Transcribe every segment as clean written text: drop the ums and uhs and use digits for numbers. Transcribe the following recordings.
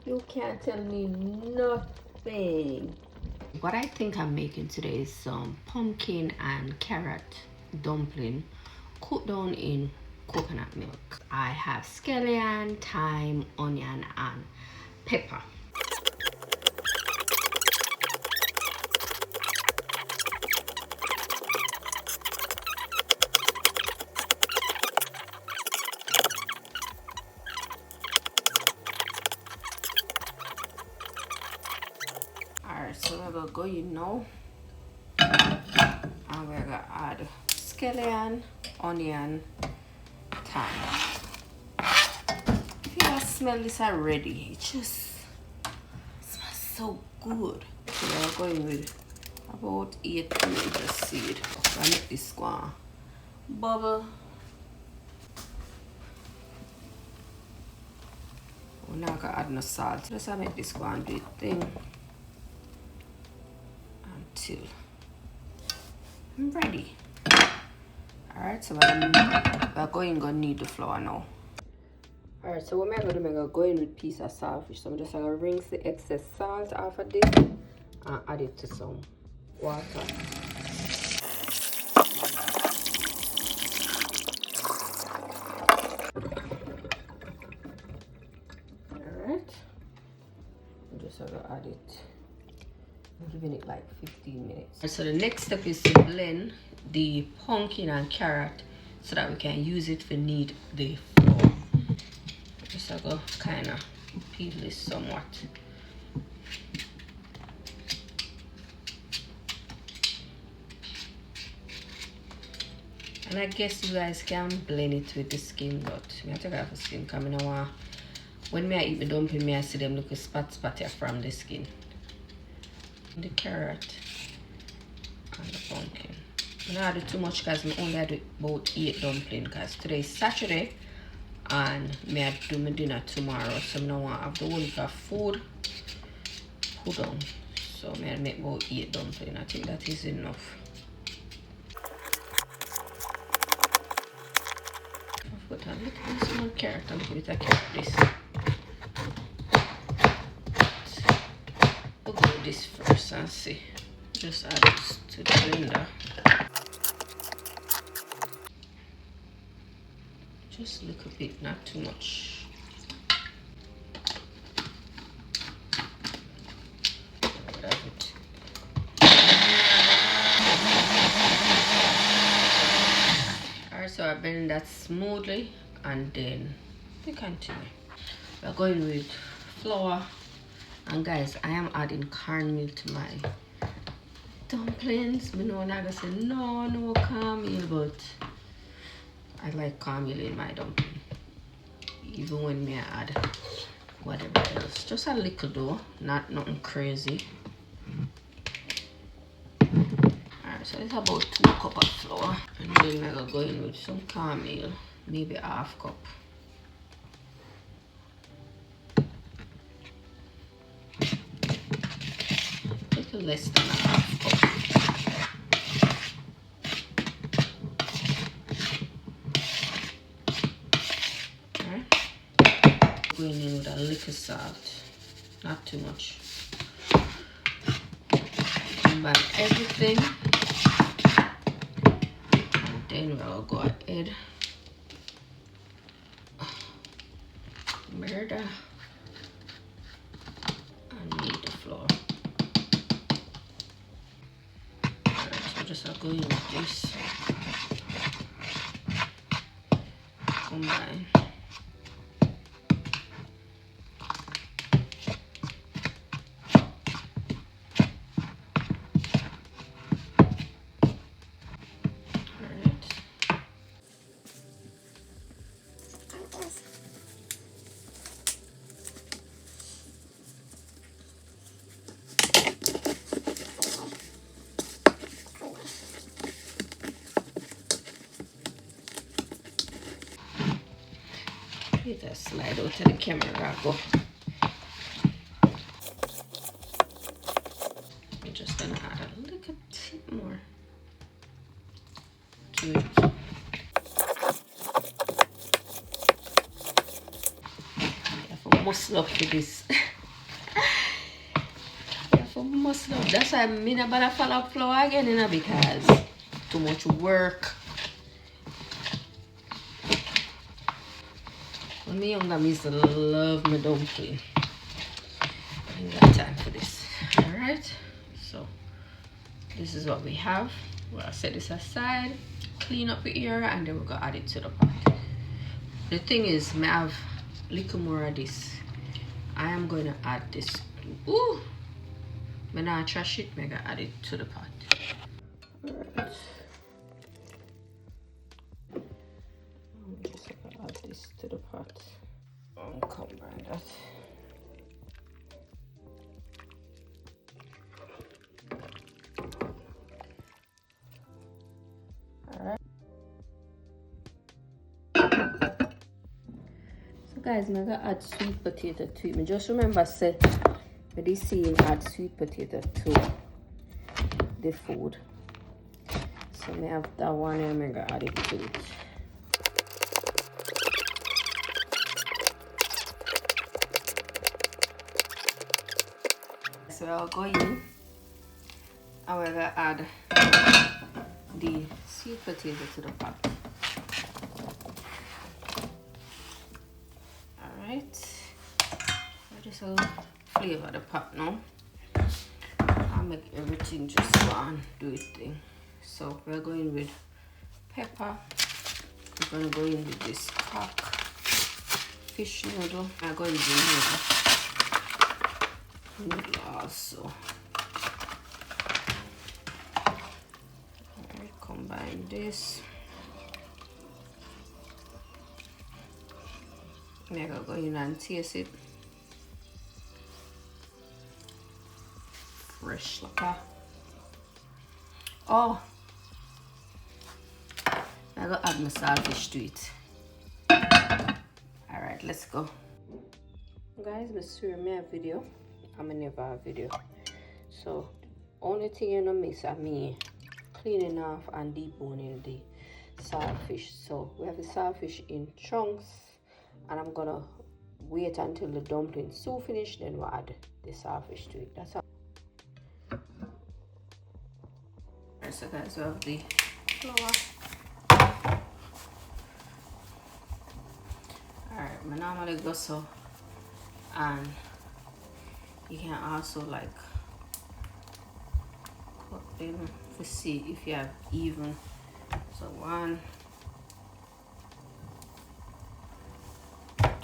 You can't tell me nothing. What I think I'm making today is some pumpkin and carrot dumpling cooked down in coconut milk. I have scallion, thyme, onion, and pepper. Alright, so we're gonna go in now, and we're gonna add scallion, onion, thyme. If you guys smell this already, it just smells so good. So we're going with about 8 tomato seed. I make this one bubble. We're not gonna add no salt. Just I make this one do it thing until I'm ready. Alright, so we're going to need the flour now. Alright, so what I'm going to do, I'm going to go in with a piece of saltfish. So I'm just going to rinse the excess salt off of this and add it to some water. Alright, I'm just going to add it. I'm giving it like 15 minutes. So the next step is to blend the pumpkin and carrot so that we can use it to knead the flour. Just go kind of peel this somewhat. And I guess you guys can blend it with the skin, but I take off the skin because I don't want, when I eat the dumpling, I see them look spot here from the skin. The carrot and the pumpkin. I don't do too much because I only do about 8 dumplings because today is Saturday and I do my dinner tomorrow, so I don't want to have the whole week of food put on. So I make about 8 dumplings. I think that is enough. I've got a little small carrot and a little bit of carrot this. We'll go with this first and see. Just add this to the blender. Just a little bit, not too much. Alright, so I blend that smoothly and then we continue. We're going with flour, and guys, I am adding cornmeal to my dumplings. I know I'm gonna say no cornmeal, but I like cornmeal in my dumpling, even when I add whatever else. Just a little though, not nothing crazy. Alright, so it's about 2 cups of flour, and then I'm gonna go in with some cornmeal, maybe ½ cup. A little less than ½ cup. Going in with a little salt, not too much. Combine everything, and then we'll go ahead murder and knead the flour. Alright, so just go in with this. Combine. Just slide out to the camera. Go. I'm just gonna add a little bit more to it. I have to muscle up with this for must love. That's why I'm not bother follow flour again, you know, because too much work. When me younger, I used to love my dumpling. I ain't got time for this. Alright, so this is what we have. We'll set this aside, clean up the area, and then we're gonna add it to the pot. The thing is, I have a little more of this. I am going to add this. Ooh! When I trash it, I'm gonna add it to the pot. Alright. I'm just gonna add this to the pot. And combine that. Alright. So guys, I'm gonna add sweet potato to it. Just remember, say, with this scene, add sweet potato to the food. So I have that one and I'm gonna add it to it. So I'll go in and we're gonna add the sweet potato to the pot. Alright. I just will flavor the pot now. I'll make everything just go and do its thing. So we're going with pepper. We're gonna go in with this cock fish noodle. I'm going with the noodle also. Alright, combine this. I'm gonna go in and taste it. Fresh pepper. Oh, I'm gonna add my saltfish to it. Alright, let's go. Guys, this is my video. I'm a never video. So, only thing you know miss is me cleaning off and deboning the saltfish. So, we have the saltfish in chunks, and I'm gonna wait until the dumpling soup finish, then we'll add the saltfish to it. That's all. So guys, we have the flour. Alright, I normally go so, and you can also like cut them to see if you have even. So 1,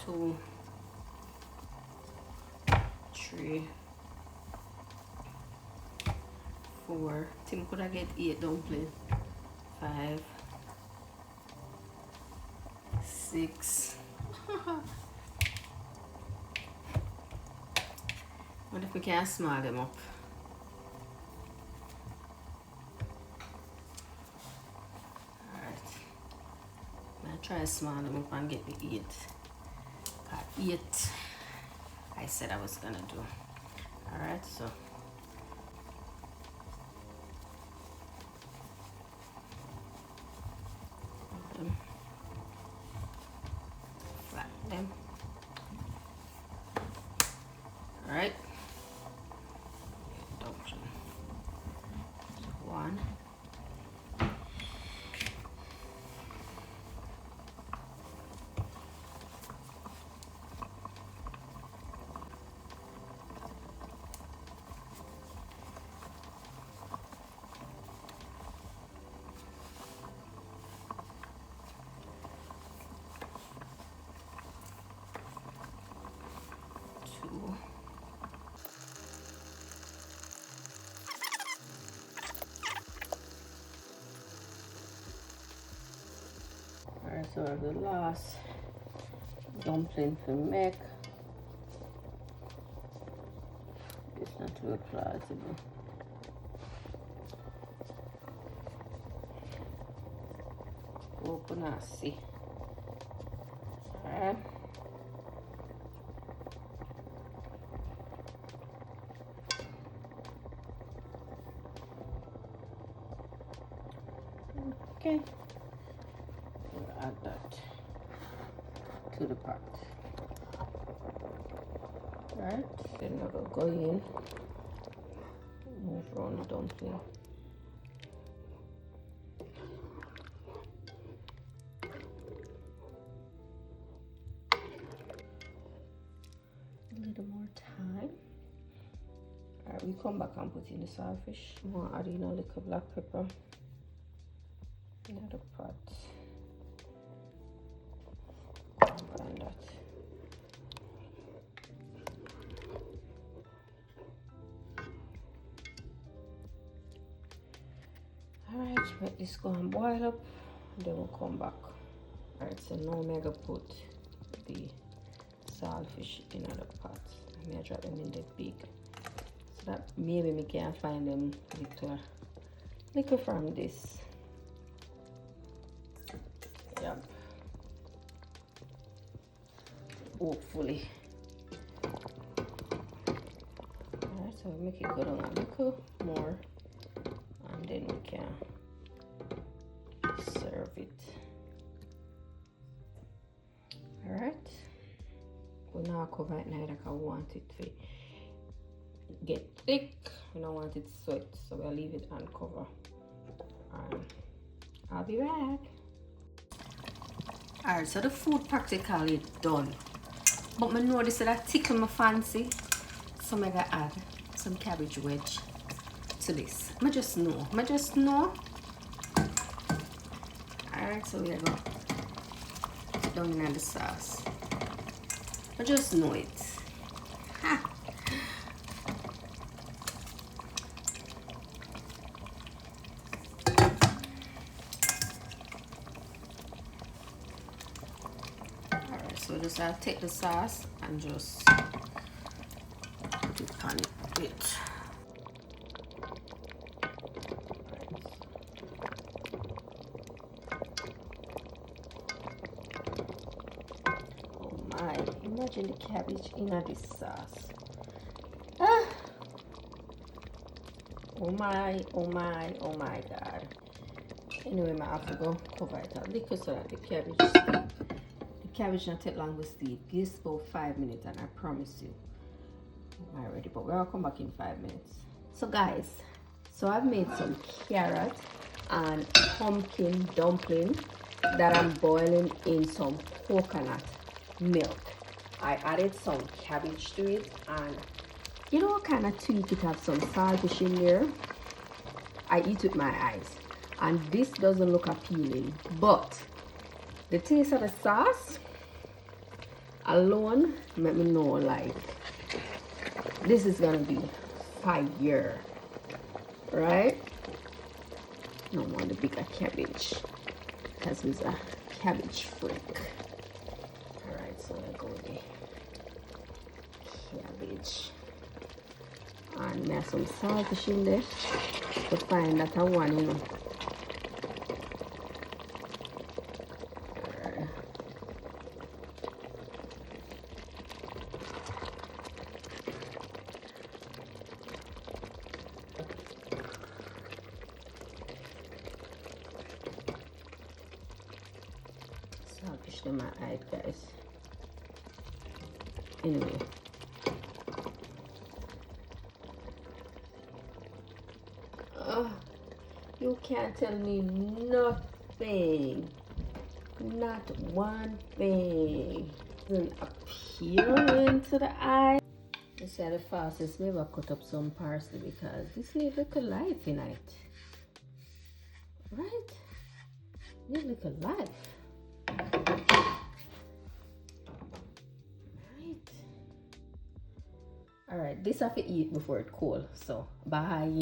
2, 3, 4. Tim could I get 8 dumplings? 5, 6. What if we can small them up? Alright. I'm gonna try to small them up and get the 8. 8 I said I was gonna do. Alright, so flatten them. Alright. Dumpling. 1. 2. Alright, so the last dumpling for make. It's not too plausible. Open and see. Alright. Okay. We'll add that to the pot. Alright, then we're gonna go in over on the dumpling. A little more thyme. Alright, we come back and put in the saltfish. I'm gonna add in a little black pepper in the pot. Combine that. Alright, let this go and boil up, and then we'll come back. Alright, so now I'm gonna put the saltfish in the pot. I'm gonna drop them in the big, so that maybe we can find them little from this. Yep. Hopefully. Alright, so we make it go down a little more, and then we can serve it. Alright, we now cover it now like I want it to get thick. We don't want it sweat, so we'll leave it uncovered. And I'll be back. Alright, so the food practically done. But I noticed that I tickle my fancy, so I'm gonna add some cabbage wedge to this. I just know. Alright, so we're gonna put it down in the sauce. I just know it. Ha. Alright, so just I'll take the sauce and just put it on it. Imagine the cabbage in this sauce. Ah. Oh my god. Anyway, I have to go cover it up because so that the cabbage not take long to steep. Give about 5 minutes and I promise you I'm ready, but we'll come back in 5 minutes. So guys, so I've made some carrot and pumpkin dumpling that I'm boiling in some coconut milk. I added some cabbage to it, and you know, kind of tweak it, have some saltfish in there. I eat with my eyes, and this doesn't look appealing, but the taste of the sauce alone let me know like this is gonna be fire, right? I want the bigger cabbage because it's a cabbage freak. So I go with the cabbage and there's some saltfish in there to find that I want, you know. Saltfish in my eye, guys. Anyway, you can't tell me nothing, not one thing isn't appealing to the eye. This is the fastest way I cut up some parsley because this needs little life in it, right? Need little life. Alright, this I have to eat before it's cold, so bye.